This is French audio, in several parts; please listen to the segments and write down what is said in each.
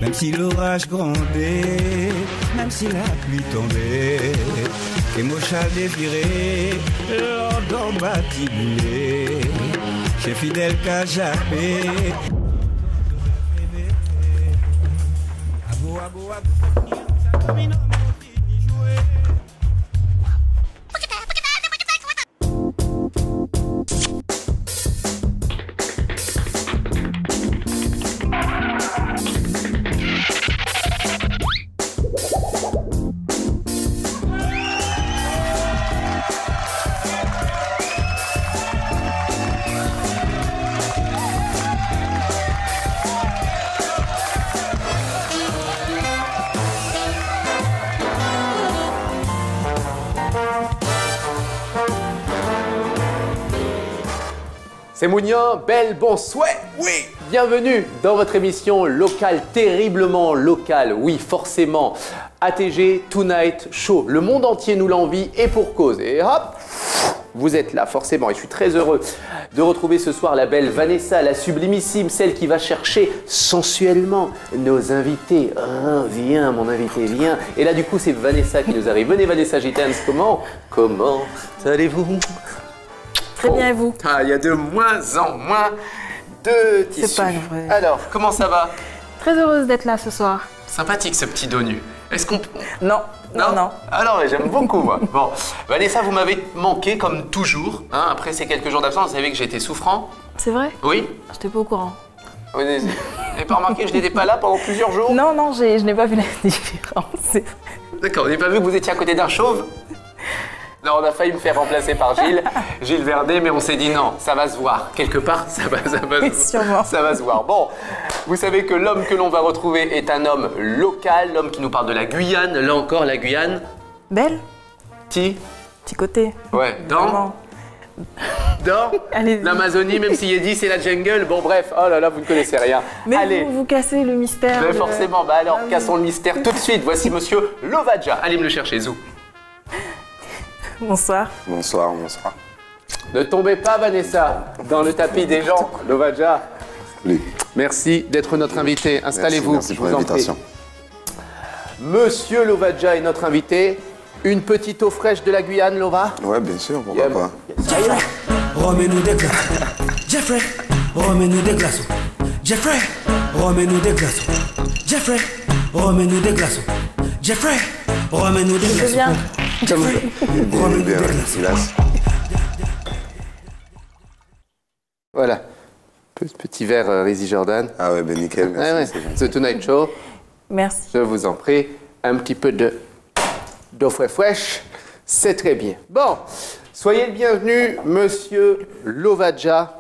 Même si l'orage grondait, même si la pluie tombait, et mon chat déviré, l'ordre batibulé, chez fidèle qu'à jappé. C'est Mounian, belle, bon souhait. Oui. Bienvenue dans votre émission locale, terriblement locale. Oui, forcément. ATG Tonight Show. Le monde entier nous l'envie et pour cause. Et hop, vous êtes là, forcément. Et je suis très heureux de retrouver ce soir la belle Vanessa, la sublimissime, celle qui va chercher sensuellement nos invités. Viens, mon invité, viens. Et là, du coup, c'est Vanessa qui nous arrive. Venez, Vanessa Gitans. Comment allez-vous? Très bien, et vous? Il y a de moins en moins de tissus. C'est pas vrai. Alors, comment ça va? Très heureuse d'être là ce soir. Sympathique ce petit dos nu. Est-ce qu'on... Non. Alors, j'aime beaucoup, moi. Bon, Vanessa, vous m'avez manqué comme toujours. Hein, après ces quelques jours d'absence, vous savez que j'étais souffrant. C'est vrai? Oui. J'étais pas au courant. Vous n'avez pas remarqué que je n'étais pas là pendant plusieurs jours? Non, je n'ai pas vu la différence. D'accord, vous n'avez pas vu que vous étiez à côté d'un chauve? Non, on a failli me faire remplacer par Gilles Verdet, mais on s'est dit non, ça va se voir. Quelque part, ça va sûrement. Ça va se voir. Bon, vous savez que l'homme que l'on va retrouver est un homme local, l'homme qui nous parle de la Guyane. Là encore, la Guyane. Belle. Petit côté. Ouais, dans l'Amazonie, même s'il est dit c'est la jungle. Bon, bref, oh là là, vous ne connaissez rien. Mais allez. vous cassez le mystère. Mais forcément, alors, cassons le mystère tout de suite. Voici monsieur Lovadja. Allez me le chercher, Zou. Bonsoir. Bonsoir. Ne tombez pas, Vanessa, dans le tapis des gens. Lovadja. Oui. Merci d'être notre invité. Installez-vous. Merci pour l'invitation. Monsieur Lovadja est notre invité. Une petite eau fraîche de la Guyane, Lova? Ouais, bien sûr, pourquoi pas. Jeffrey, remets-nous des glaçons. Jeffrey, remets-nous des glaçons. Jeffrey, remets-nous des glaçons. Jeffrey, remets-nous des glaçons. Jeffrey, remets-nous des glaçons. bien. Remets-nous des glaçons. Voilà. Petit verre Rizzy Jordan. Ah ouais, ben nickel, merci. The Tonight Show. Merci. Je vous en prie. Un petit peu d'eau fraîche. C'est très bien. Bon, soyez le bienvenu, monsieur Lovadja.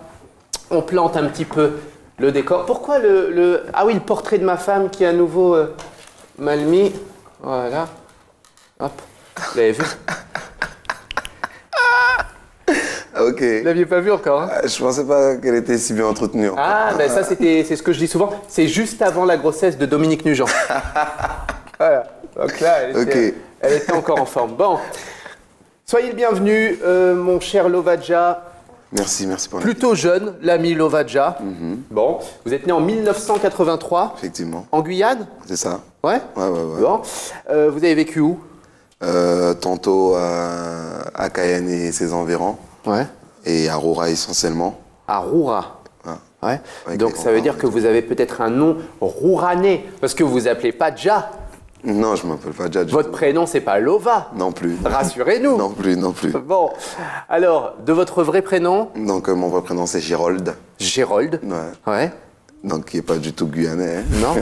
On plante un petit peu le décor. Pourquoi Ah oui, le portrait de ma femme qui est à nouveau mal mis. Voilà. Hop. Vous l'avez vu? Ok. Vous l'aviez pas vu encore, hein? Je pensais pas qu'elle était si bien entretenue. Ah, ben ça, c'est ce que je dis souvent. C'est juste avant la grossesse de Dominique Nugent. Voilà. Donc là, elle était encore en forme. Bon. Soyez le bienvenu, mon cher Lovadja. Merci pour Plutôt jeune, l'ami Lovadja. Bon. Vous êtes né en 1983. Effectivement. En Guyane? C'est ça. Ouais? Ouais. Bon. Vous avez vécu où? Tantôt à Cayenne et ses environs. Ouais. Et à Roura essentiellement. À Roura. Ouais. Avec Donc ça veut dire que vous avez peut-être un nom rouranais, parce que vous vous appelez pas Dja. Non, je m'appelle pas Dja. Votre prénom, c'est pas Lova. Non plus. Rassurez-nous. Non plus. Bon, alors, de votre vrai prénom? Donc mon vrai prénom c'est Gérold. Gérold. Ouais. Donc qui est pas du tout guyanais. Hein. Non.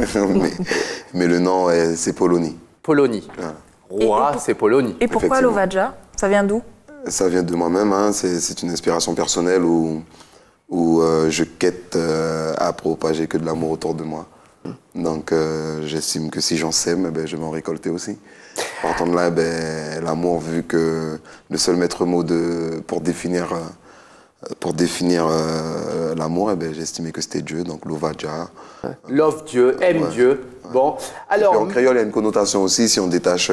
mais le nom c'est Polony. Polony. Ouais. Roura, c'est Polony. Et pourquoi Lovadja? Ça vient d'où? Ça vient de moi-même, hein. C'est une inspiration personnelle où je quête à propager que de l'amour autour de moi. Donc j'estime que si j'en sème, je vais en récolter aussi. Partant de là, l'amour, vu que le seul maître mot pour définir l'amour, j'ai estimé que c'était Dieu, donc Lovadja. Love Dieu, aime Dieu. Bon, alors... Et puis en créole, il y a une connotation aussi, si on détache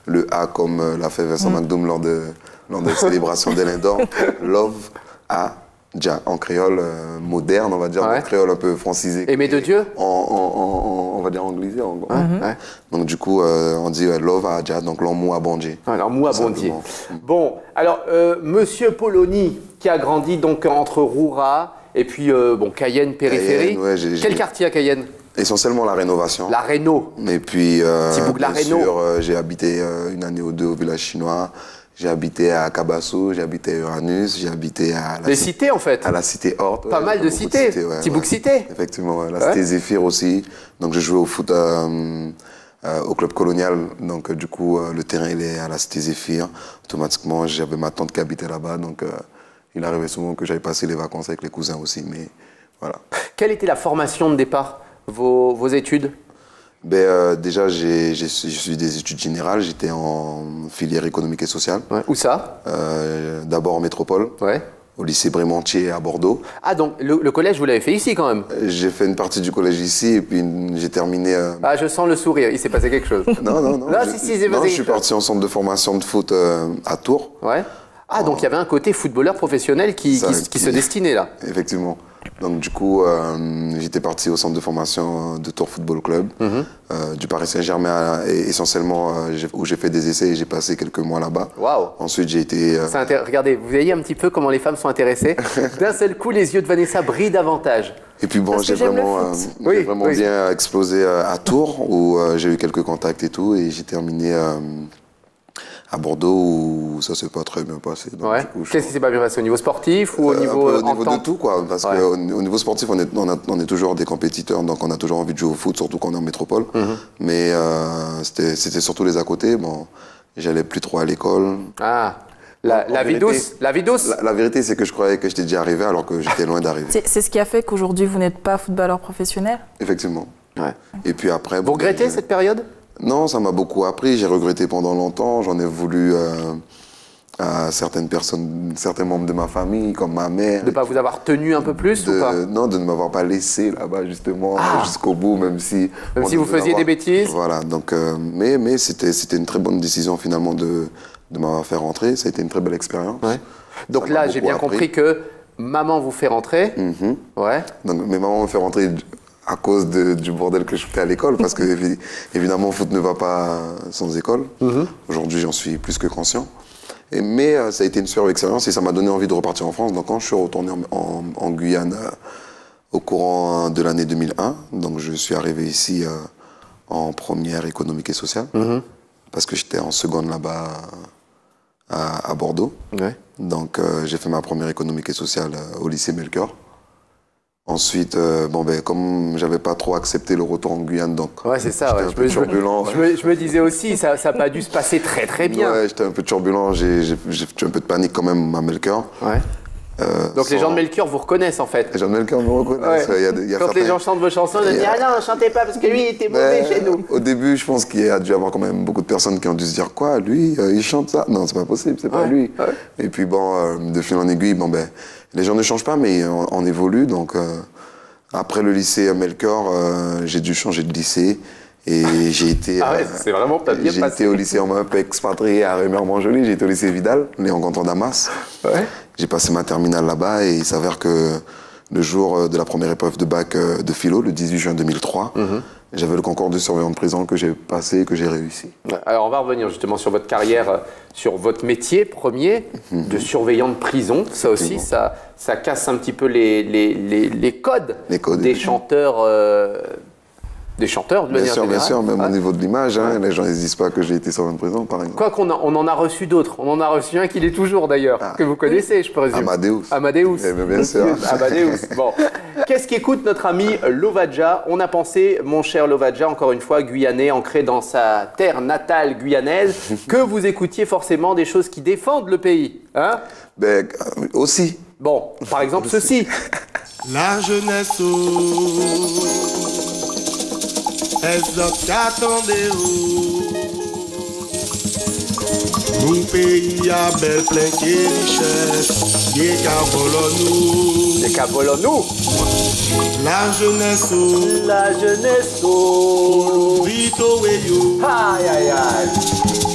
le A comme l'a fait Vincent McDoom lors des célébrations d'Alain d'Or. Love, A, Dja. En créole moderne, on va dire, en créole un peu francisé. Aimer de Dieu? On va dire anglisé en gros. Ouais. Donc du coup, on dit Love Adja, donc l'homme à Bondier. Alors, moi, Bondier. Simplement. Bon, alors, Monsieur Polony, qui a grandi donc entre Roura et puis, Cayenne, périphérie. Cayenne, ouais, Quel quartier à Cayenne? Essentiellement la rénovation. La Réno. Et puis, Petit bout de la bien Réno. sûr, j'ai habité une année ou deux au village chinois. J'ai habité à Cabasso, j'ai habité à Uranus, j'ai habité à Les cités, en fait. à la cité Horte. Pas mal de beaucoup cités. ouais, Petit bout de cité. Effectivement, ouais. La Ouais. cité Zéphyr aussi. Donc, je jouais au foot au club colonial. Donc, du coup, le terrain, il est à la cité Zéphyr. Automatiquement, j'avais ma tante qui habitait là-bas. Donc, il arrivait souvent que j'aille passer les vacances avec les cousins aussi. Mais voilà. Quelle était la formation de départ, vos études? Déjà, je suis des études générales. J'étais en filière économique et sociale. Ouais. Où ça? D'abord en métropole, Ouais. au lycée Brémentier à Bordeaux. Ah, donc le collège, vous l'avez fait ici quand même? J'ai fait une partie du collège ici et puis j'ai terminé. Ah, je sens le sourire, il s'est passé quelque chose. Non. Non, si, c'est non, vas-y. je suis parti en centre de formation de foot à Tours. Ouais. Ah, donc il y avait un côté footballeur professionnel qui se destinait là. Effectivement. Donc du coup, j'étais parti au centre de formation de Tours Football Club, du Paris Saint-Germain essentiellement, où j'ai fait des essais et j'ai passé quelques mois là-bas. Waouh. Ensuite, j'ai été... Regardez, vous voyez un petit peu comment les femmes sont intéressées. D'un seul coup, les yeux de Vanessa brillent davantage. Et puis bon, Parce que j'ai j'aime le vraiment, foot. Oui, j'ai vraiment oui. bien explosé à Tours, où j'ai eu quelques contacts et tout, et j'ai terminé à Bordeaux, où ça s'est pas très bien passé. Donc, Ouais. du coup, Qu'est-ce qui s'est pas bien passé au niveau sportif ou au un niveau peu au niveau de entente? tout, quoi. Parce Ouais. qu'au niveau sportif, on est toujours des compétiteurs, donc on a toujours envie de jouer au foot, surtout quand on est en métropole. Mais c'était surtout les à côté. Bon, j'allais plus trop à l'école. Ah, la vie vérité- douce. La vie douce. La vérité, c'est que je croyais que j'étais déjà arrivé, alors que j'étais loin d'arriver. C'est ce qui a fait qu'aujourd'hui, vous n'êtes pas footballeur professionnel? Effectivement. Ouais. Et puis après... Vous regrettez cette période? Non, ça m'a beaucoup appris. J'ai regretté pendant longtemps. J'en ai voulu à certaines personnes, certains membres de ma famille, comme ma mère. De ne pas vous avoir tenu un peu plus ou pas? Non, de ne m'avoir pas laissé là-bas, justement, jusqu'au bout, même si... Même on si vous devait faisiez des bêtises? Voilà, donc... mais c'était une très bonne décision, finalement, de m'avoir fait rentrer. Ça a été une très belle expérience. Ouais. Donc Ça m'a là, j'ai beaucoup bien appris. compris que maman vous fait rentrer. Ouais. Donc mes mamans me fait rentrer à cause du bordel que je fais à l'école, parce que évidemment, le foot ne va pas sans école. Aujourd'hui, j'en suis plus que conscient. Mais ça a été une super expérience et ça m'a donné envie de repartir en France. Donc quand je suis retourné en Guyane au courant de l'année 2001, donc je suis arrivé ici en première économique et sociale, parce que j'étais en seconde là-bas à Bordeaux. Ouais. Donc j'ai fait ma première économique et sociale au lycée Melchior. Ensuite, comme j'avais pas trop accepté le retour en Guyane, donc Ouais, c'est ça. j'étais Ouais. un peu turbulent. Je me disais aussi, ça n'a pas dû se passer très très bien. Ouais, j'étais un peu turbulent, j'ai eu un peu de panique quand même à Melchior. Ouais. Donc les gens de Melchior vous reconnaissent en fait. Les gens de Melchior me reconnaissent. Ouais. Il y a Quand les certains- gens chantent vos chansons, ils disent ah non, chantez pas parce que lui il était mauvais chez nous. Au début, je pense qu'il y a dû y avoir quand même beaucoup de personnes qui ont dû se dire quoi, lui, il chante ça. Non, c'est pas possible, c'est pas lui. Ouais. Et puis de fil en aiguille, les gens ne changent pas, mais on évolue. Donc après le lycée Melchior, j'ai dû changer de lycée. Et j'ai été, Ah ouais, c'est vraiment pas bien j'ai passé. été au lycée, on m'a un peu expatrié à Rémère-Montjoly, j'ai été au lycée Vidal, Léon Canton Damas. Ouais. J'ai passé ma terminale là-bas et il s'avère que le jour de la première épreuve de bac de philo, le 18 juin 2003, j'avais le concours de surveillant de prison que j'ai passé et que j'ai réussi. Alors on va revenir justement sur votre carrière, sur votre métier premier de surveillant de prison. Ça aussi, ça casse un petit peu les codes, Les codes, des oui. chanteurs. Des chanteurs, de manière générale. Bien sûr, même Ouais. au niveau de l'image, les gens ne disent pas que j'ai été surveillant de prison, par exemple. Quoi qu'on on en a reçu d'autres. On en a reçu un qui l'est toujours d'ailleurs, que vous connaissez, je présume. Amadeus. Amadeus. Eh bien sûr. Amadeus. Bon. Qu'est-ce qu'écoute notre ami Lovadja? On a pensé, mon cher Lovadja, encore une fois, guyanais, ancré dans sa terre natale guyanaise, que vous écoutiez forcément des choses qui défendent le pays. Hein? Aussi. Bon, par exemple ceci. La jeunesse est autres qu'attendez Mon pays a belle plein qui richesse, yé nous. Les Cabolons-nous. La jeunesse La jeunesse. Brito weyo, Aïe, aïe, aïe.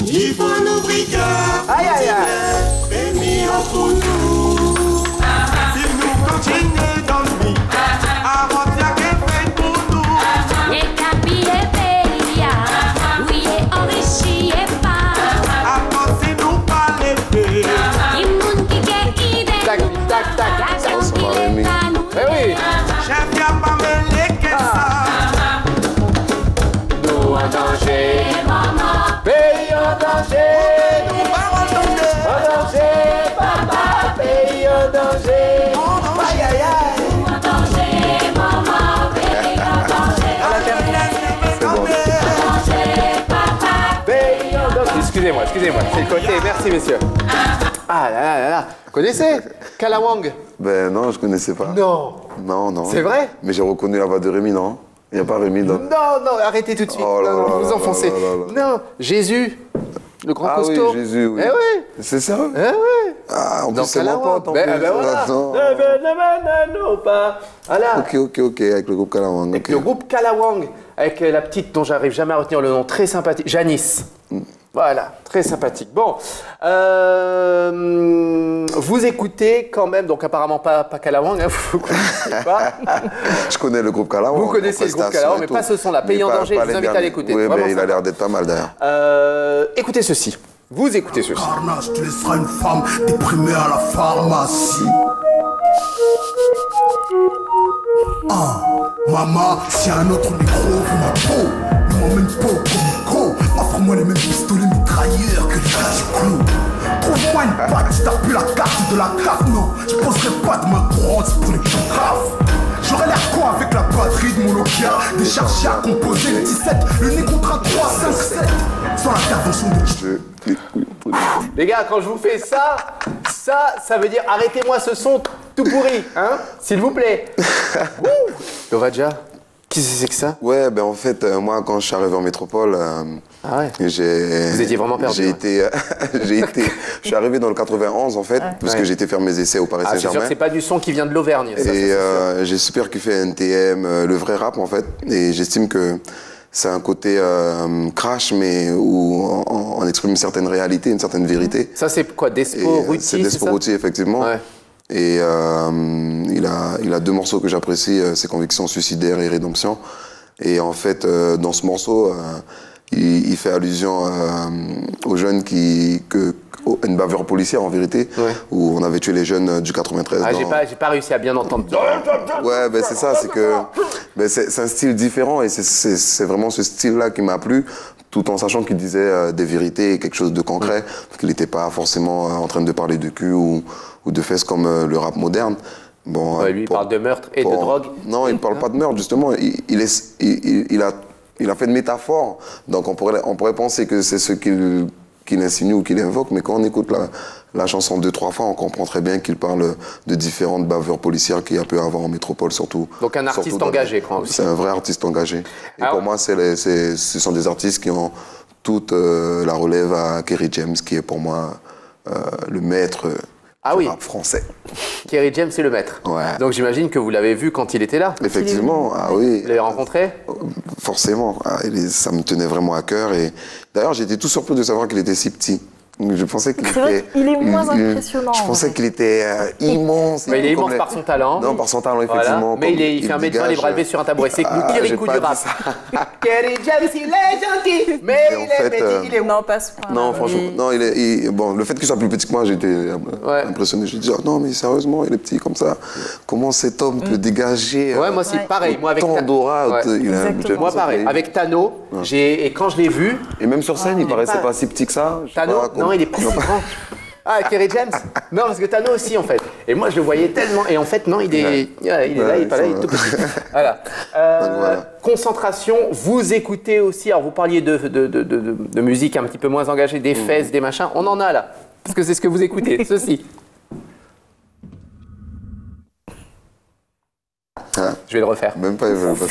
il faut nous brigade. Aïe, aïe, aïe. Béni pour nous. Si nous continuons dans le vie, à votre fait pour nous. Les capis excusez-moi, c'est le côté, merci messieurs. Ah là là là là, vous connaissez Kalawang? Ben non, je connaissais pas. Non. Non. C'est vrai? Mais j'ai reconnu la voix de Rémi, non? Il n'y a pas Rémi dans... Non, arrêtez tout de suite. Oh là non, là vous là enfoncez. là là là. Non, Jésus, le grand Ah costaud. oui, Jésus, oui. Eh oui. C'est sérieux? Eh oui. Ah, en Dans plus, c'est mon Kalawang. pote, en Ben, plus. ben voilà. Attends. Voilà. Ok, avec le groupe Kalawang. Avec le groupe Kalawang, avec la petite dont j'arrive jamais à retenir le nom, très sympathique, Janice. Voilà, très sympathique. Bon, vous écoutez quand même, donc apparemment pas Kalawang, hein, vous ne connaissez pas. Je connais le groupe Kalawang. Vous connaissez le groupe Kalawang, mais pas ce son-là. Pays en danger, je vous invite à l'écouter. Oui, Vraiment mais il a sympa. l'air d'être pas mal d'ailleurs. Écoutez ceci. Vous écoutez ceci. Carnage, tu laisseras une femme déprimée à la pharmacie. Maman, si un autre micro veut ma peau, ne m'emmène pas au comico. Offre-moi les mêmes pistolets mitrailleurs que les clous. Trouve-moi une patte, je tape plus la carte de la carte, non. Je poserai pas de main courante pour les plus graves. J'aurais l'air con avec la batterie de mon Nokia, déchargée à composer le 17, le nez contre un 3, 5, 7. Sans l'intervention de Les gars, quand je vous fais ça veut dire arrêtez-moi ce son tout pourri, hein, s'il vous plaît. Lovaja, qu'est-ce que c'est que ça? Ouais, ben en fait, moi, quand je suis arrivé en métropole, Ah ouais. vous étiez vraiment perdu, je suis arrivé dans le 91 en fait, parce Ouais. que j'ai été faire mes essais au Paris Ah, c'est sûr Saint-Germain. que c'est pas du son qui vient de l'Auvergne. Ça, Et c'est sûr. j'ai super kiffé NTM, le vrai rap en fait. Et j'estime que c'est un côté crash, mais où on exprime une certaine réalité, une certaine vérité. Ça, c'est quoi, Et, Despo, Ruti, c'est Despo ça Ruti, effectivement. Ouais. Et il a deux morceaux que j'apprécie, ses Convictions suicidaires et Rédemption. Et en fait, dans ce morceau, il fait allusion aux jeunes une bavure policière en vérité, Ouais. où on avait tué les jeunes du 93. Ah, j'ai pas réussi à bien entendre. Ouais, ben c'est ça, c'est que c'est un style différent et c'est vraiment ce style-là qui m'a plu, tout en sachant qu'il disait des vérités et quelque chose de concret, qu'il n'était pas forcément en train de parler de cul ou de fesses comme le rap moderne. Bon, Ouais, lui, il parle de meurtre et de drogue. Non, il ne parle pas de meurtre, justement. Il a fait de métaphores, donc on pourrait penser que c'est ce qu'il insinue ou qu'il invoque, mais quand on écoute la chanson 2-3 fois, on comprend très bien qu'il parle de différentes bavures policières qu'il y a pu avoir en métropole, surtout. Donc un artiste surtout engagé, quoi, aussi. C'est un vrai artiste engagé. Et Alors- pour moi, ce sont des artistes qui ont toute la relève à Kerry James, qui est pour moi le maître Ah du oui. rap français. Kerry James, c'est le maître. Ouais. Donc j'imagine que vous l'avez vu quand il était là. Effectivement, ah oui. Vous l'avez rencontré? Forcément, ça me tenait vraiment à cœur. Et d'ailleurs, j'étais tout surpris de savoir qu'il était si petit. Je pensais qu'il C'est vrai était. qu'il est moins impressionnant, Je en pensais vrai. qu'il était immense. Mais il est Comme immense par son talent. Non, par son talent, Voilà. effectivement. Mais il fait 1m20, les bras levés sur un tabouret. C'est le Kirikou j'ai du pas rap. dit Kerry James, il est gentil, mais Et en il est fait, petit, il est Non, pas ce point. Non, franchement, non, bon, le fait qu'il soit plus petit que moi, j'étais impressionné. Je me dis, oh, non, mais sérieusement, il est petit comme ça. Comment cet homme peut dégager Ouais, moi aussi, Ouais. pareil. Moi, avec tant d'aura. Ouais. Il a- Exactement. Moi, pareil. Avec Tano, et quand je l'ai vu, Et même sur scène, il paraissait pas- pas si petit que ça. Je sais Tano, pas, non, il est pas si grand. Ah, Kerry James? Non, parce que Tano aussi, en fait. Et moi, je le voyais tellement. Et en fait, non, il est là, il est pas là, il est tout petit. Voilà. voilà. Concentration, vous écoutez aussi. Alors, vous parliez de musique un petit peu moins engagée, des fesses, des machins. On en a là. Parce que c'est ce que vous écoutez, ceci. Hein? Je vais le refaire. Même pas, ils veulent pas.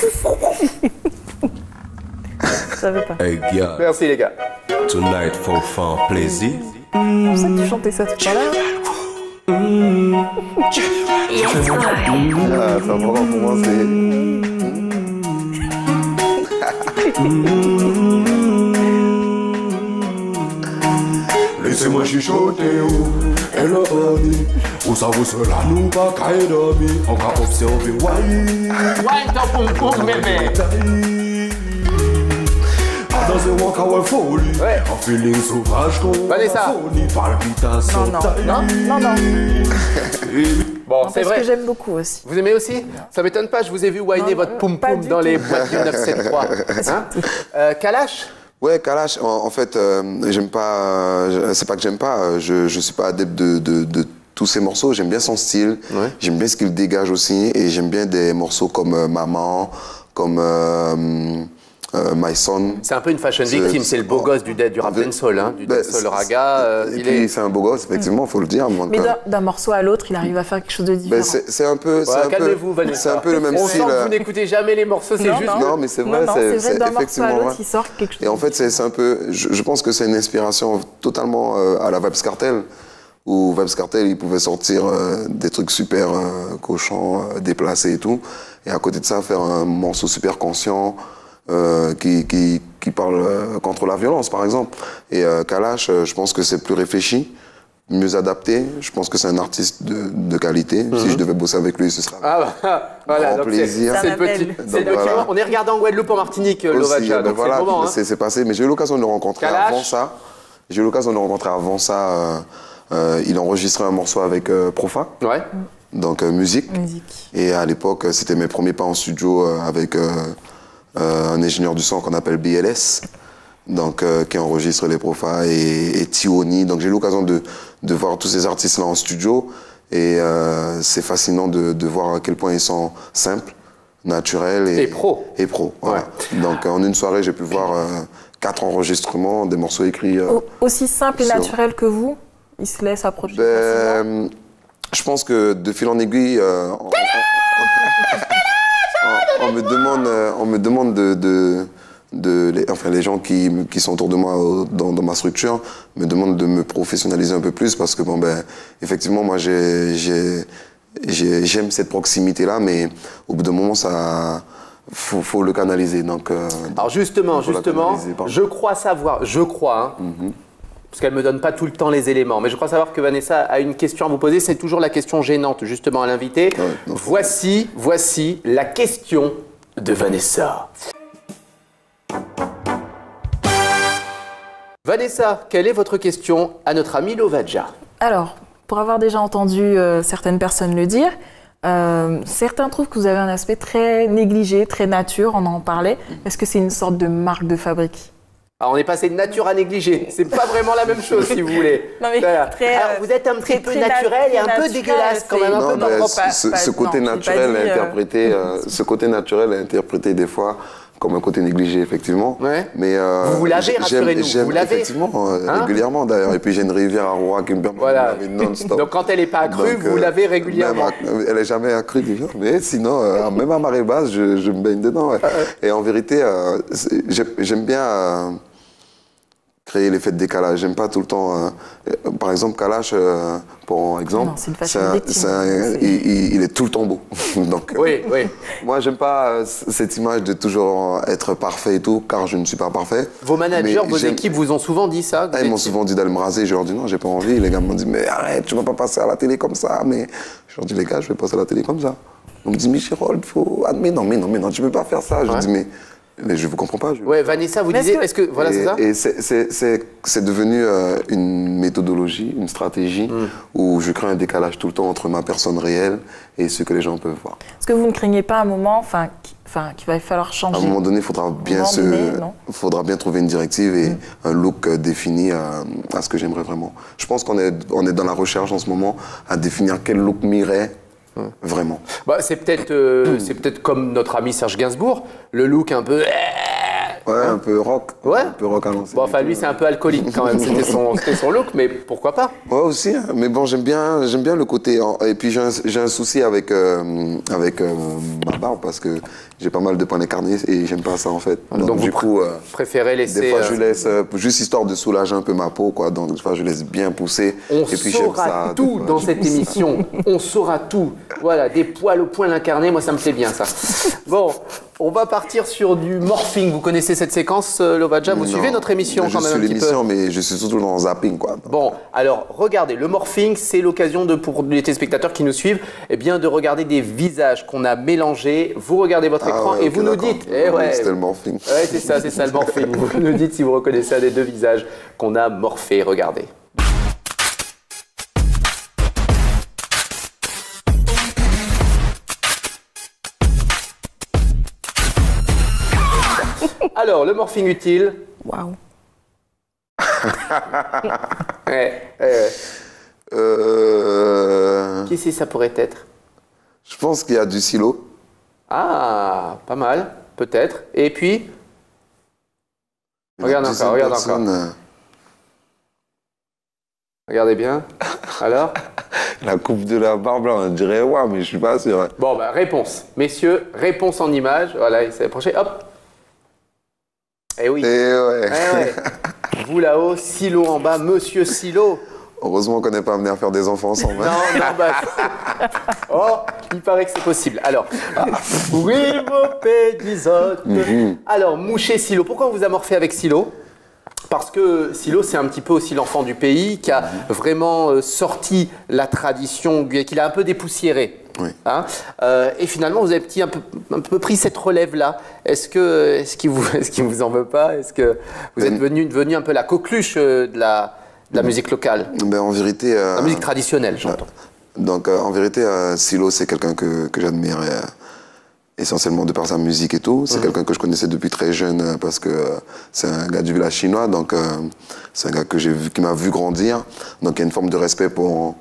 Je savais pas. Hey girl, Merci, les gars. tonight faut faire plaisir. Je sais que tu chantais ça tout à l'heure. Ah, ça va pour moi, c'est. Laissez-moi chuchoter où elle a dit. Où ça vous cela nous pas qu'à dormir. On va observer why. Wine top poum poum, bébé. Dans un walk our folie. Ouais. Un feeling sauvage comme Vanessa. folie. Palpitation Non, non, taille. non, non, non. Bon, Non, c'est parce vrai. que j'aime beaucoup aussi. Vous aimez aussi? Ça m'étonne pas, je vous ai vu whiner Non, votre poum pas poum du dans tout. les boîtes du 973. Hein? Kalash? Ouais, Kalash, en fait, j'aime pas. C'est pas que j'aime pas, je suis pas adepte de tous ces morceaux. J'aime bien son style, Ouais. j'aime bien ce qu'il dégage aussi, et j'aime bien des morceaux comme Maman, comme My Son. C'est un peu une fashion victime, c'est le beau gosse du rap dancehall, hein, du dancehall raga. Et puis c'est un beau gosse, effectivement, il faut le dire. Donc, Mais d'un morceau à l'autre, il arrive à faire quelque chose de différent. c'est un peu... Calmez-vous, Vanessa. C'est un peu le même On style. sent que vous n'écoutez jamais les morceaux, c'est juste... Non, mais c'est vrai, c'est c'est d'un morceau à effectivement l'autre, vrai. il sort quelque chose. Et en fait, c'est un peu... Je pense que c'est une inspiration totalement à la Vybz Kartel, où Vybz Kartel, il pouvait sortir des trucs super cochons, déplacés et tout, et à côté de ça, faire un morceau super conscient, qui parle contre la violence, par exemple. Et Kalash, je pense que c'est plus réfléchi, mieux adapté. Je pense que c'est un artiste de qualité. Si je devais bosser avec lui, ce serait voilà, grand plaisir. C'est le petit. C'est le document. On est regardé en Guadeloupe, en Martinique, Lovadja. Donc voilà, c'est le moment. Hein. C'est passé. Mais j'ai eu l'occasion de le rencontrer Kalash. avant ça. J'ai eu l'occasion de le rencontrer avant ça. Il a enregistré un morceau avec Profa. Ouais. Donc musique. Et à l'époque, c'était mes premiers pas en studio avec un ingénieur du son qu'on appelle BLS, donc qui enregistre les Profa et Tioni. Donc j'ai eu l'occasion de voir tous ces artistes-là en studio et c'est fascinant de voir à quel point ils sont simples, naturels et pro. Et pro. Voilà. Ouais. Donc en une soirée, j'ai pu voir 4 enregistrements, des morceaux écrits. Aussi simple et naturel que vous, il se laisse approcher facilement. Je pense que de fil en aiguille, on me demande les gens qui sont autour de moi dans ma structure me demandent de me professionnaliser un peu plus parce que effectivement moi j'aime cette proximité là, mais au bout d'un moment faut le canaliser. Donc alors justement, je crois savoir, parce qu'elle ne me donne pas tout le temps les éléments, mais je crois savoir que Vanessa a une question à vous poser. C'est toujours la question gênante, justement, à l'invité. Voici la question de Vanessa. Vanessa, quelle est votre question à notre ami Lovadja? Alors, pour avoir déjà entendu certaines personnes le dire, certains trouvent que vous avez un aspect très négligé, très nature, on en parlait. Est-ce que c'est une sorte de marque de fabrique? Alors on est passé de nature à négliger, c'est pas vraiment la même chose si vous voulez. Non, mais voilà. très, alors vous êtes un petit peu naturel et un peu dégueulasse quand même, un peu pas propre. Ce côté naturel est interprété, ce côté naturel est interprété des fois comme un côté négligé, effectivement. Ouais. Mais vous lavez, rassurez-nous, vous lavez. Effectivement, régulièrement d'ailleurs. Et puis j'ai une rivière à Rouen qui me permet de laver non-stop. Donc quand elle n'est pas accrue, vous lavez régulièrement. Elle n'est jamais accrue, mais sinon, même à marée basse, je me baigne dedans. Ouais. Et en vérité, j'aime bien créer l'effet de décalage. J'aime pas tout le temps... par exemple, Kalash, pour exemple, il est tout le temps beau. Donc, oui. Moi, j'aime pas cette image de toujours être parfait et tout, car je ne suis pas parfait. Vos managers, vos équipes vous ont souvent dit ça? Ils m'ont souvent dit d'aller me raser. Je leur dis non, j'ai pas envie. Les gars m'ont dit, mais arrête, tu vas pas passer à la télé comme ça. Mais je leur dis, les gars, je vais passer à la télé comme ça. On me dit, Michel, faut... Ah, mais non, tu peux pas faire ça. Je dis, mais je vous comprends pas. Ouais, Vanessa, vous disiez, est-ce que voilà, c'est ça? Et c'est devenu une méthodologie, une stratégie où je crée un décalage tout le temps entre ma personne réelle et ce que les gens peuvent voir. Est-ce que vous ne craignez pas à un moment, qu'il va falloir changer? À un moment donné, il faudra bien trouver une directive et un look défini à ce que j'aimerais vraiment. Je pense qu'on est dans la recherche en ce moment à définir quel look m'irait. Vraiment. C'est peut-être comme notre ami Serge Gainsbourg, le look un peu... un peu rock. Ouais. Un peu rock à l'ancienne. Lui, c'est un peu alcoolique quand même. C'était son look, mais pourquoi pas? Ouais, aussi. Hein. Mais bon, j'aime bien le côté... Et puis, j'ai un souci avec ma barbe parce que j'ai pas mal de points incarnés et j'aime pas ça, en fait. Donc du coup, préférez laisser... Des fois, je laisse, juste histoire de soulager un peu ma peau, quoi. Donc, des fois, je laisse bien pousser. On saura tout dans cette émission. On saura tout. Voilà, des poils au point incarné, moi, ça me plaît bien, ça. Bon, on va partir sur du morphing. Vous connaissez cette séquence, Lovadja? Vous suivez notre émission quand même un petit peu? Je suis l'émission, mais je suis surtout dans le zapping, quoi. Bon, alors, regardez, le morphing, c'est l'occasion pour les téléspectateurs qui nous suivent, de regarder des visages qu'on a mélangés. Vous regardez votre écran et vous nous dites... C'était le morphing. Ouais, c'est ça le morphing. Vous nous dites si vous reconnaissez un des deux visages qu'on a morphés. Regardez. Alors, le morphing utile. Waouh. Qu'est-ce que ça pourrait être? Je pense qu'il y a du silo. Ah, pas mal, peut-être. Et puis, Regarde La encore, deuxième regarde personne, encore. Regardez bien. Alors? la coupe de la barbe, là, on dirait ouais, mais je suis pas sûr. Bon, bah, réponse. Messieurs, réponse en image. Voilà, il s'est approché. Hop. Eh oui. Et ouais. Eh ouais. Vous là-haut, Silo en bas, Monsieur Silo. Heureusement qu'on n'est pas amené à faire des enfants ensemble. Non, non, bah. Oh, il paraît que c'est possible. Alors, oui, vos pédisotes. Alors, Mouché Silo. Pourquoi on vous a morphé avec Silo? Parce que Silo, c'est un petit peu aussi l'enfant du pays qui a vraiment sorti la tradition, qu'il a un peu dépoussiéré. Oui. Hein, et finalement, vous avez un peu pris cette relève-là. Est-ce qu'il vous en veut pas? Est-ce que vous êtes devenu un peu la coqueluche de la musique locale? Ben, en vérité. La musique traditionnelle, j'entends. Donc, en vérité, Silo, c'est quelqu'un que j'admire essentiellement de par sa musique et tout. C'est quelqu'un que je connaissais depuis très jeune parce que c'est un gars du village chinois. Donc, c'est un gars qui m'a vu grandir. Donc, il y a une forme de respect pour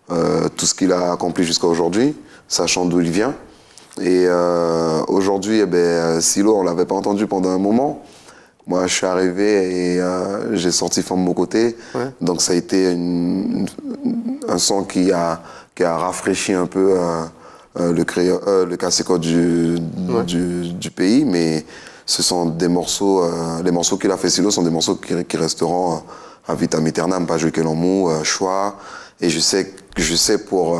tout ce qu'il a accompli jusqu'à aujourd'hui, sachant d'où il vient. Et aujourd'hui, eh ben, Silo, on ne l'avait pas entendu pendant un moment. Moi, je suis arrivé et j'ai sorti Forme Mon Côté. Ouais. Donc, ça a été un son qui a rafraîchi un peu le casse-école du pays. Mais ce sont des morceaux, les morceaux qu'il a fait Silo sont des morceaux qui resteront à vitam aeternam, pas jouer que l'emmou, choix. Et je sais pour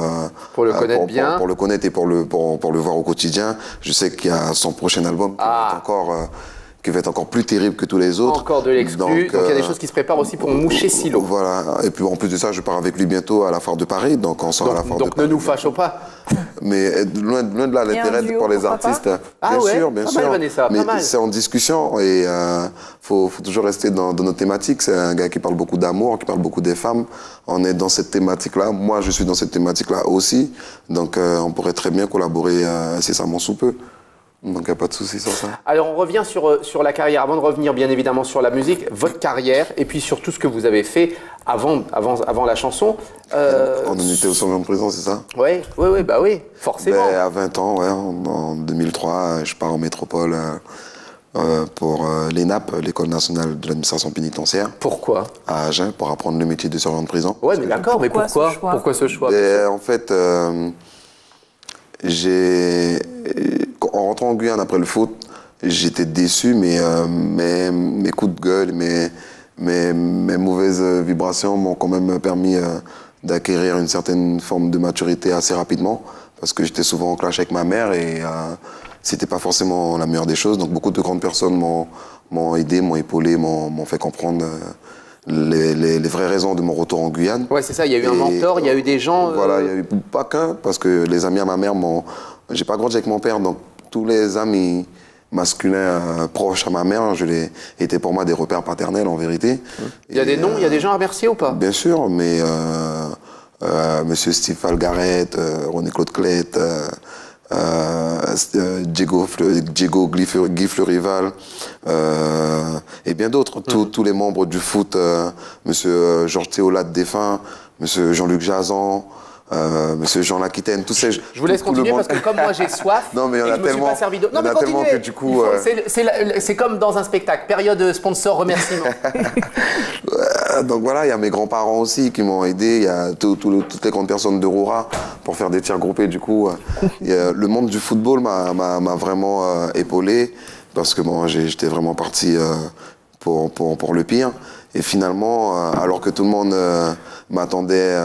le connaître bien, pour le connaître et pour le voir au quotidien, je sais qu'il y a son prochain album qui va être encore plus terrible que tous les autres. Encore de l'exclu, donc il y a des choses qui se préparent aussi pour Mouché Silo. Voilà, et puis en plus de ça, je pars avec lui bientôt à la Foire de Paris, donc on sort à la Foire de Paris. Donc ne nous fâchons pas. Mais loin de là, l'intérêt pour les artistes, bien sûr. Vanessa, mais c'est en discussion et faut toujours rester dans nos thématiques. C'est un gars qui parle beaucoup d'amour, qui parle beaucoup des femmes. On est dans cette thématique-là. Moi, je suis dans cette thématique-là aussi. Donc, on pourrait très bien collaborer incessamment sous peu. Donc, il n'y a pas de souci sur ça. Alors, on revient sur la carrière. Avant de revenir, bien évidemment, sur la musique, votre carrière, et puis sur tout ce que vous avez fait avant la chanson. On en était au surveillant de prison, c'est ça? Oui, forcément. À 20 ans, ouais, en 2003, je pars en métropole pour l'ENAP, l'École nationale de l'administration pénitentiaire. Pourquoi? À Agen, pour apprendre le métier de surveillant de prison. Ouais, mais d'accord, mais pourquoi? Pourquoi ce choix? En fait, en rentrant en Guyane après le foot, j'étais déçu, mais mes coups de gueule, mes mauvaises vibrations m'ont quand même permis d'acquérir une certaine forme de maturité assez rapidement, parce que j'étais souvent en clash avec ma mère et c'était pas forcément la meilleure des choses. Donc beaucoup de grandes personnes m'ont aidé, m'ont épaulé, m'ont fait comprendre les vraies raisons de mon retour en Guyane. Ouais, c'est ça, il y a eu un mentor, il y a eu des gens... Voilà, il y a eu pas qu'un, parce que les amis à ma mère j'ai pas grandi avec mon père, donc tous les amis masculins proches à ma mère, étaient pour moi des repères paternels en vérité. Il y a des noms, il y a des gens à remercier ou pas? Bien sûr, mais Monsieur Steve Falgaret, René-Claude Clette, Diego Guy Fleurival et bien d'autres. Tous les membres du foot, Monsieur Georges Théolat défunt, Monsieur Jean-Luc Jazan, Monsieur Jean Laquitaine, tous ces... Je vous laisse continuer parce que comme moi j'ai soif, non, mais et je me suis pas servi d'eau. Non, mais continuez. Que du coup, c'est comme dans un spectacle, période sponsor remerciement. Donc voilà, il y a mes grands-parents aussi qui m'ont aidé, il y a toutes les grandes personnes de Roura pour faire des tirs groupés. Du coup, le monde du football m'a vraiment épaulé parce que bon, j'étais vraiment parti pour le pire. Et finalement, alors que tout le monde m'attendait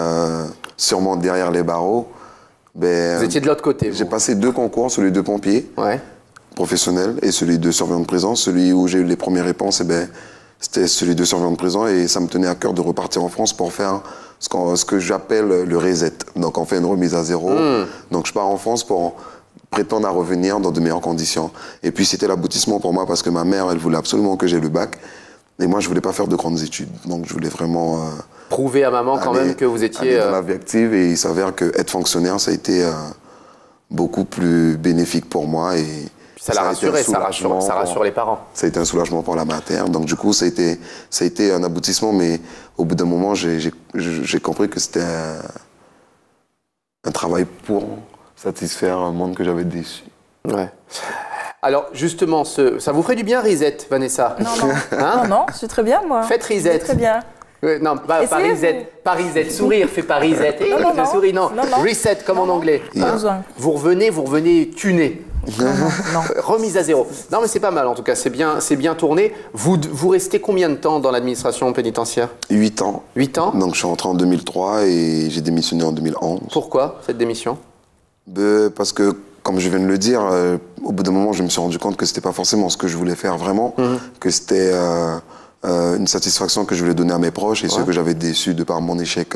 sûrement derrière les barreaux, vous étiez de l'autre côté. J'ai passé 2 concours, celui de pompier professionnel et celui de surveillant de prison. Celui où j'ai eu les premières réponses, c'était celui de surveillant de prison et ça me tenait à cœur de repartir en France pour faire ce que j'appelle le reset. Donc on fait une remise à zéro. Donc je pars en France pour prétendre à revenir dans de meilleures conditions. Et puis c'était l'aboutissement pour moi parce que ma mère, elle voulait absolument que j'aie le bac. Et moi, je voulais pas faire de grandes études. Donc je voulais vraiment... prouver à maman quand même que vous étiez... dans la vie active et il s'avère qu'être fonctionnaire, ça a été beaucoup plus bénéfique pour moi. Et ça l'a rassuré, ça rassure les parents. Ça a été un soulagement pour la mater. Donc du coup, ça a été un aboutissement, mais au bout d'un moment, j'ai compris que c'était un travail pour satisfaire un monde que j'avais déçu. Ouais. Alors justement, ça vous ferait du bien reset, Vanessa? Non, non. Hein? Non, je suis très bien, moi. Faites Je reset. suis très bien. Non, pas reset. Pas reset. Sourire, fais pas reset. Non, non, je non. souris, non. Non, non. Reset, comme en anglais. Pas besoin. Vous revenez tuné. Non. Remise à zéro. Non, mais c'est pas mal en tout cas, c'est bien tourné. Vous restez combien de temps dans l'administration pénitentiaire? 8 ans. 8 ans? Donc je suis rentré en 2003 et j'ai démissionné en 2011. Pourquoi cette démission? Parce que, comme je viens de le dire, au bout d'un moment, je me suis rendu compte que c'était pas forcément ce que je voulais faire vraiment, que c'était une satisfaction que je voulais donner à mes proches et ceux que j'avais déçus de par mon échec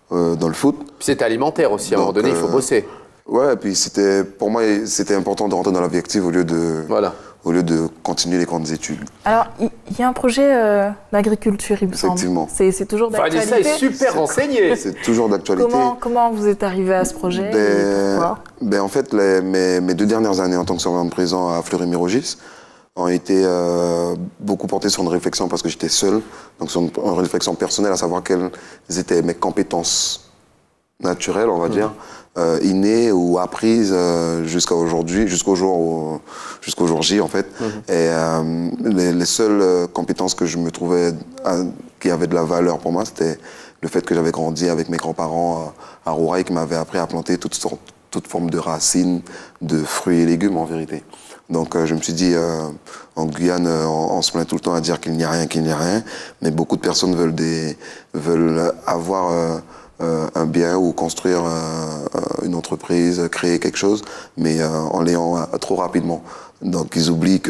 dans le foot. Puis c'est alimentaire aussi, à un moment donné, il faut bosser. Ouais, et puis pour moi, c'était important de rentrer dans l'objectif au lieu de continuer les grandes études. Alors, il y a un projet d'agriculture, il me semble. Effectivement. C'est toujours d'actualité. Vanessa est super renseignée. C'est toujours d'actualité. Comment vous êtes arrivé à ce projet et pourquoi? En fait, mes 2 dernières années en tant que surveillant de prison à Fleury-Mérogis ont été beaucoup portées sur une réflexion parce que j'étais seul, donc sur une réflexion personnelle à savoir quelles étaient mes compétences naturelles, on va dire, innées ou apprises jusqu'au jour J en fait. Et les seules compétences que je me trouvais qui avaient de la valeur pour moi, c'était le fait que j'avais grandi avec mes grands-parents à Rourail qui m'avaient appris à planter toute forme de racines, de fruits et légumes en vérité. Donc je me suis dit, en Guyane, on se plaint tout le temps à dire qu'il n'y a rien, mais beaucoup de personnes veulent avoir un bien ou construire une entreprise, créer quelque chose, mais en l'ayant trop rapidement. Donc ils oublient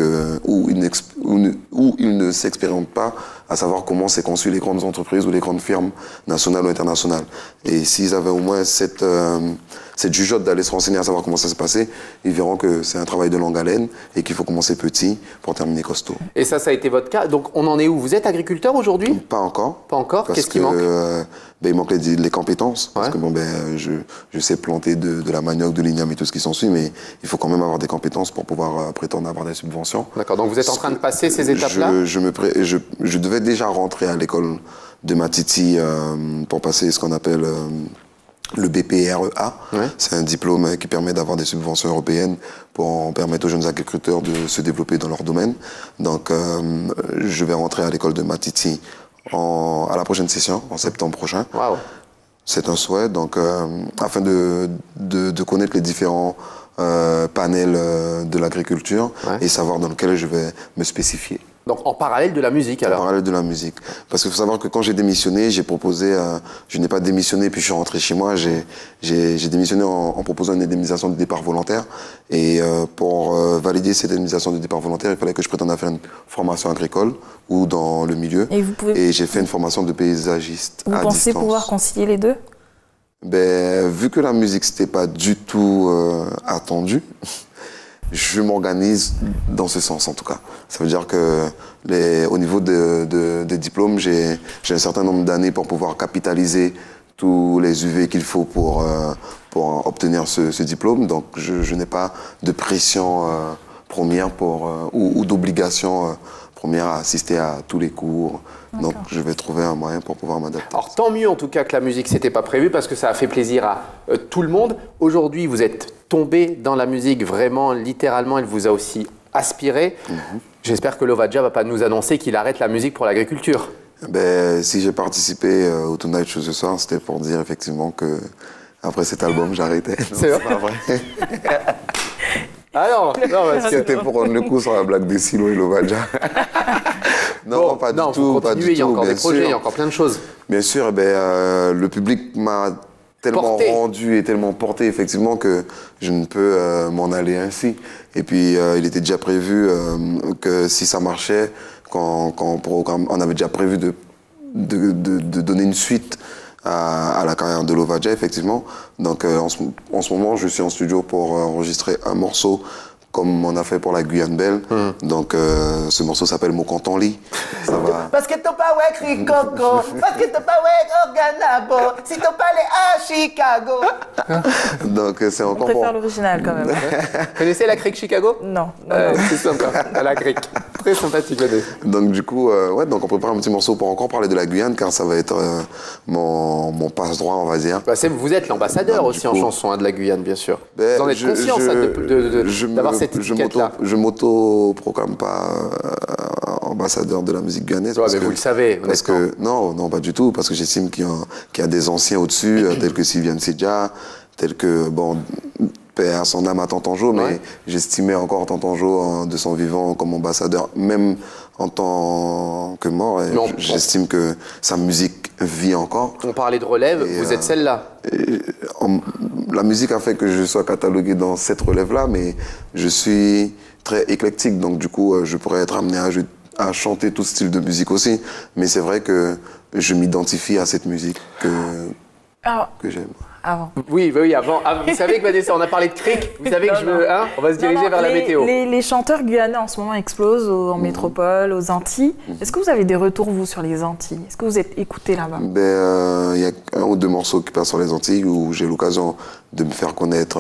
ou ils ne s'expérimentent pas à savoir comment c'est conçu les grandes entreprises ou les grandes firmes nationales ou internationales. Et s'ils avaient au moins cette jugeote d'aller se renseigner à savoir comment ça s'est passé, ils verront que c'est un travail de longue haleine et qu'il faut commencer petit pour terminer costaud. Et ça a été votre cas. Donc on en est où? Vous êtes agriculteur aujourd'hui? Pas encore. Pas encore? Qu'est-ce qui manque? Il manque les compétences. Parce que je sais planter de la manioc, de l'igname et tout ce qui s'ensuit, mais il faut quand même avoir des compétences pour pouvoir prétendre avoir des subventions. D'accord, donc vous êtes en train de passer ces étapes-là? Je devais déjà rentrer à l'école de Matiti pour passer ce qu'on appelle le BPREA. C'est un diplôme qui permet d'avoir des subventions européennes pour permettre aux jeunes agriculteurs de se développer dans leur domaine. Donc je vais rentrer à l'école de Matiti à la prochaine session, en septembre prochain. Wow. C'est un souhait, donc afin de connaître les différents panels de l'agriculture et savoir dans lequel je vais me spécifier. Donc en parallèle de la musique alors? En parallèle de la musique. Parce qu'il faut savoir que quand j'ai démissionné, j'ai proposé, je n'ai pas démissionné puis je suis rentré chez moi, j'ai démissionné en proposant une indemnisation de départ volontaire. Et pour valider cette indemnisation de départ volontaire, il fallait que je prétende à faire une formation agricole ou dans le milieu. Et j'ai fait une formation de paysagiste à distance. Vous pensez pouvoir concilier les deux? Vu que la musique c'était pas du tout attendu, je m'organise dans ce sens en tout cas. Ça veut dire que au niveau des diplômes, j'ai un certain nombre d'années pour pouvoir capitaliser tous les UV qu'il faut pour obtenir ce diplôme. Donc je n'ai pas de pression première ou d'obligation première à assister à tous les cours. Donc je vais trouver un moyen pour pouvoir m'adapter. Alors tant mieux en tout cas que la musique c'était pas prévu parce que ça a fait plaisir à tout le monde. Aujourd'hui vous êtes tombé dans la musique vraiment littéralement, elle vous a aussi aspiré. J'espère que Lovadja va pas nous annoncer qu'il arrête la musique pour l'agriculture. Si j'ai participé au Tonight Show ce soir, c'était pour dire effectivement que après cet album j'arrêtais. C'est pas vrai. Alors, c'était pour rendre le coup sur la blague de Silo et Lovadja. Non, pas du tout. Il y a encore des projets, il y a encore plein de choses. Bien sûr, le public m'a tellement rendu et tellement porté effectivement que je ne peux m'en aller ainsi. Et puis il était déjà prévu que si ça marchait, quand on avait déjà prévu de donner une suite à la carrière de Lovadja effectivement. Donc en ce moment je suis en studio pour enregistrer un morceau comme on a fait pour la Guyane Belle. Donc ce morceau s'appelle Mokantanli. Ça va... Parce que t'as pas ouais cri coco, parce que t'as pas ouais organabo, si t'as pas les à Chicago. Donc c'est On encore préfère bon. l'original quand même. Connaissez la crique Chicago? Non. C'est sympa, à la crique. Très sympathique le deux. Donc du coup, donc on prépare un petit morceau pour encore parler de la Guyane, car ça va être mon passe-droit, on va dire. Bah, vous êtes l'ambassadeur Donc, aussi du en coup, chanson de la Guyane, bien sûr. Ben, Vous en êtes conscient ça, d'avoir cette étiquette-là. Je m'auto-proclame pas ambassadeur de la musique guyanaise. Ouais, parce mais que, vous le savez, parce que non, pas du tout, parce que j'estime qu'il y a des anciens au-dessus, tels que Sylviane Sidja, tels que, bon, paix à son âme à Tantanjo, mais Ouais. j'estimais encore Tantanjo de son vivant comme ambassadeur, même en tant que mort. Et Non, j'estime que sa musique vit encore. On parlait de relève, Et, vous êtes celle-là. La musique a fait que je sois catalogué dans cette relève-là, mais je suis très éclectique, donc du coup, je pourrais être amené à chanter tout style de musique aussi. Mais c'est vrai que je m'identifie à cette musique Alors, que j'aime. avant. Oui, avant. Vous savez que Vanessa, on a parlé de cric. Vous savez que on va se diriger Non, vers la les- météo. Les chanteurs guyanais en ce moment explosent en métropole, aux Antilles. Est-ce que vous avez des retours, vous, sur les Antilles? Est-ce que vous êtes écoutés là-bas? Il y a un ou deux morceaux qui passent sur les Antilles où j'ai l'occasion de me faire connaître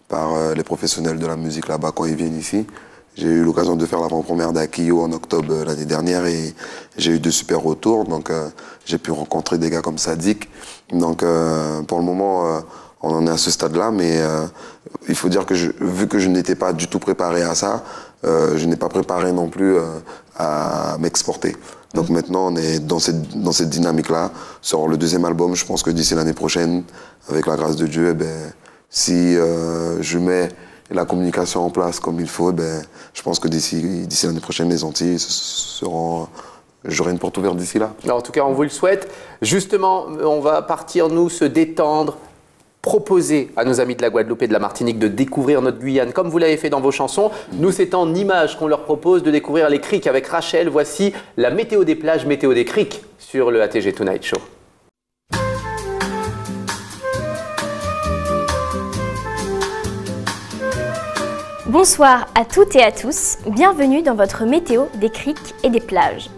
par les professionnels de la musique là-bas quand ils viennent ici. J'ai eu l'occasion de faire l'avant-première d'Akio en octobre l'année dernière et j'ai eu de super retours. Donc j'ai pu rencontrer des gars comme Sadik. Donc pour le moment, on en est à ce stade-là, mais il faut dire que vu que je n'étais pas du tout préparé à ça, je n'ai pas préparé non plus à m'exporter. Donc maintenant, on est dans cette dynamique-là. Sur le deuxième album, je pense que d'ici l'année prochaine, avec la grâce de Dieu, eh ben, si je mets la communication en place comme il faut, eh ben, je pense que d'ici l'année prochaine, les Antilles seront... J'aurai une porte ouverte d'ici là. Alors, en tout cas, on vous le souhaite. Justement, on va partir, nous, se détendre, proposer à nos amis de la Guadeloupe et de la Martinique de découvrir notre Guyane, comme vous l'avez fait dans vos chansons. Nous, c'est en images qu'on leur propose de découvrir les criques avec Rachel. Voici la météo des plages, météo des criques sur le ATG Tonight Show. Bonsoir à toutes et à tous, bienvenue dans votre météo des criques et des plages.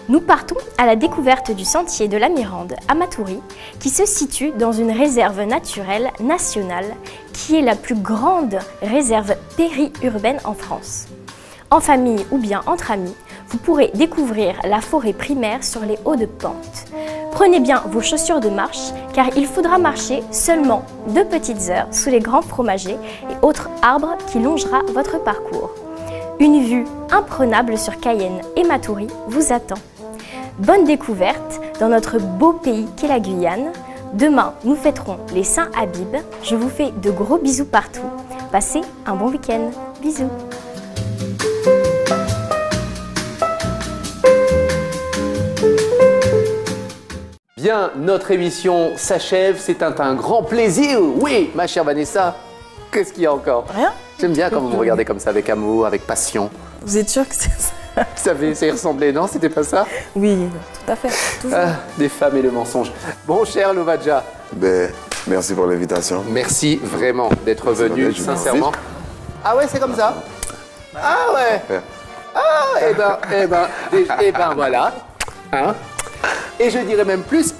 Nous partons à la découverte du sentier de la Mirande à Matoury, qui se situe dans une réserve naturelle nationale, qui est la plus grande réserve périurbaine en France. En famille ou bien entre amis, vous pourrez découvrir la forêt primaire sur les hauts de pente. Prenez bien vos chaussures de marche, car il faudra marcher seulement 2 petites heures sous les grands fromagers et autres arbres qui longera votre parcours. Une vue imprenable sur Cayenne et Matoury vous attend. Bonne découverte dans notre beau pays qu'est la Guyane. Demain, nous fêterons les Saint-Habib. Je vous fais de gros bisous partout. Passez un bon week-end. Bisous. Bien, notre émission s'achève. C'est un grand plaisir. Oui, ma chère Vanessa, qu'est-ce qu'il y a encore? Rien. J'aime bien quand vous me regardez comme ça, avec amour, avec passion. Vous êtes sûr que c'est ça? Ça y ressemblait, non? C'était pas ça? Oui, tout à fait. Toujours. Ah, des femmes et le mensonge. Bon, cher Lovadja, Ben, merci pour l'invitation. merci vraiment d'être venu, Vanessa, je vous sincèrement. Ah ouais, c'est comme ça? Ah ouais. Ouais. Ah, eh ben, voilà. Hein? Et je dirais même plus,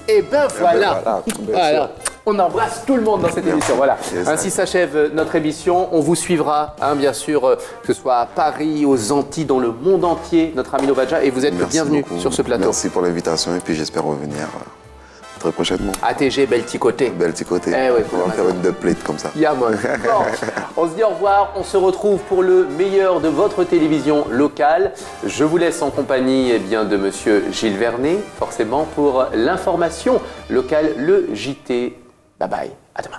voilà. Voilà. On embrasse tout le monde dans cette émission. Voilà. Yes, Ainsi s'achève notre émission. On vous suivra, hein, bien sûr, que ce soit à Paris, aux Antilles, dans le monde entier, notre ami Lovadja. Et vous êtes Merci bienvenue beaucoup. sur ce plateau. Merci pour l'invitation et puis j'espère revenir très prochainement. ATG, bel petit côté. Bel petit côté. Eh ouais, on va faire une dubplate comme ça. Yeah, man. Bon, on se dit au revoir. On se retrouve pour le meilleur de votre télévision locale. Je vous laisse en compagnie de monsieur Gilles Vernet, forcément, pour l'information locale, le JT. Bye bye. À demain.